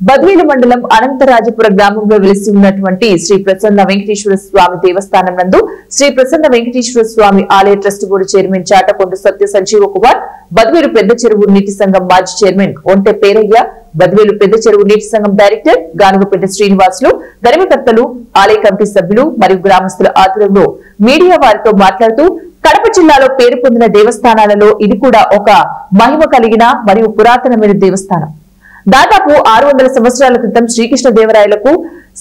బద్వేలు మండలం అనంతరాజపుర గ్రామంలో వెలిసి ఉన్నటువంటి శ్రీ ప్రసన్న వెంకటేశ్వర స్వామి దేవస్థానం నందు శ్రీ ప్రసన్న వెంకటేశ్వర స్వామి ఆలయ ట్రస్ట్ బోర్డు చైర్మన్ చాటకొండ సత్య సంజీవ కుమార్, బద్వేలు పెద్ద చెరువు నీటి సంఘం మాజీ చైర్మన్ ఒంటె పేరయ్య, బద్వేలు పెద్ద చెరువు నీటి సంఘం డైరెక్టర్ గానుగపేట శ్రీనివాసులు, ధర్మకర్తలు, ఆలయ కమిటీ సభ్యులు మరియు గ్రామస్తుల ఆధ్వర్యంలో మీడియా వారితో మాట్లాడుతూ కడప జిల్లాలో పేరు పొందిన దేవస్థానాలలో ఇది కూడా ఒక మహిమ కలిగిన మరియు పురాతనమైన దేవస్థానం. దాదాపు 600 సంవత్సరాల క్రితం శ్రీకృష్ణదేవరాయలకు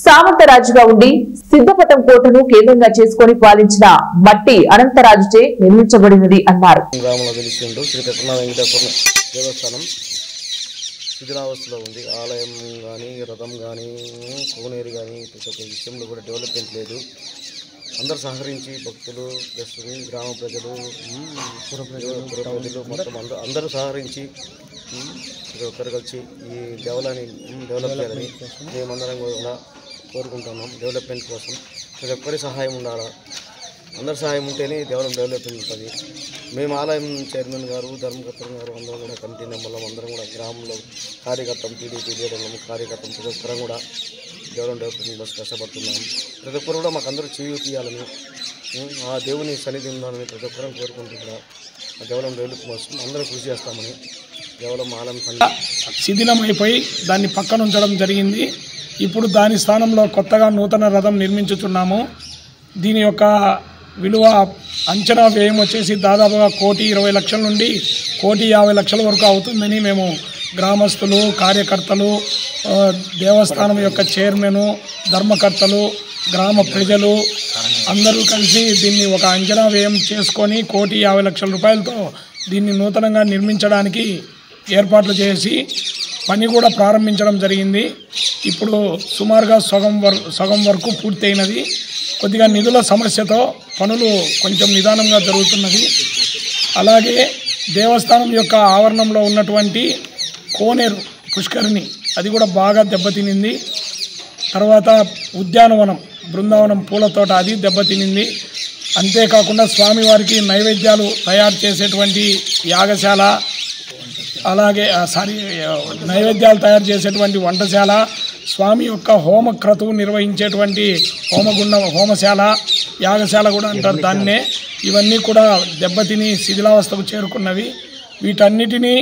సామంతరాజుగా ఉండి సిద్ధపటం కోటను కేంద్రంగా చేసుకుని పాలించిన మట్టి అనంతరాజుచే నిర్మించబడినది అన్నారు. శిథిలావస్థలో ఉంది. ఆలయం కానీ, రథం కానీ, కోనేరు కానీ ప్రతి ఒక్క విషయంలో కూడా డెవలప్మెంట్ లేదు. అందరూ సహకరించి భక్తులు, గ్రామ ప్రజలు, పురప్రజలు మొత్తం అందరూ సహకరించి ప్రతి ఒక్కరు కలిసి ఈ దేవాలయాన్ని డెవలప్ చేయాలని మేమందరం కూడా కోరుకుంటున్నాం. డెవలప్మెంట్ కోసం ప్రతి ఒక్కరి సహాయం ఉండాలా. అందరి సహాయం ఉంటేనే దేవాలయం డెవలప్మెంట్ ఉంటుంది. మేము ఆలయం చైర్మన్ గారు, ధర్మకర్తలు గారు అందరం కూడా కమిటీ మెంబర్లు అందరం కూడా గ్రామంలో కార్యకర్తలు, టీడీపీ లీడర్లు, కార్యకర్తలు ప్రతి ఒక్కరం కూడా దేవాలయం డెవలప్మెంట్ కోసం కష్టపడుతున్నాం. ప్రతి ఒక్కరు కూడా మాకు అందరూ చేయి తీయాలని, ఆ దేవుని సన్నిధి ఉండాలని ప్రతి ఒక్కరం కోరుకుంటూ కూడా ఆ దేవాలయం డెవలప్ కోసం అందరూ కృషి చేస్తామని దేవాలయం ఆలయం శిథిలమైపోయి దాన్ని పక్కన ఉంచడం జరిగింది. ఇప్పుడు దాని స్థానంలో కొత్తగా నూతన రథం నిర్మించుతున్నాము. దీని యొక్క విలువ అంచనా వ్యయం వచ్చేసి దాదాపుగా 1,20,00,000 నుండి 1,50,00,000 వరకు అవుతుందని మేము గ్రామస్తులు, కార్యకర్తలు, దేవస్థానం యొక్క చైర్మను, ధర్మకర్తలు, గ్రామ ప్రజలు అందరూ కలిసి దీన్ని ఒక అంచనా వ్యయం చేసుకొని 1,50,00,000 రూపాయలతో దీన్ని నూతనంగా నిర్మించడానికి ఏర్పాట్లు చేసి పని కూడా ప్రారంభించడం జరిగింది. ఇప్పుడు సుమారుగా సగం వరకు పూర్తయినది. కొద్దిగా నిధుల సమస్యతో పనులు కొంచెం నిదానంగా జరుగుతున్నది. అలాగే దేవస్థానం యొక్క ఆవరణంలో ఉన్నటువంటి కోనేరు పుష్కరిణి అది కూడా బాగా దెబ్బతినింది. తర్వాత ఉద్యానవనం, బృందావనం పూల తోట అది దెబ్బతినింది. అంతేకాకుండా స్వామివారికి నైవేద్యాలు తయారు చేసేటువంటి యాగశాల, అలాగే నైవేద్యాలు తయారు చేసేటువంటి వంటశాల, స్వామి యొక్క హోమక్రతువు నిర్వహించేటువంటి హోమశాల, యాగశాల కూడా అంటారు దాన్నే. ఇవన్నీ కూడా దెబ్బతిని శిథిలావస్థకు చేరుకున్నవి. వీటన్నిటినీ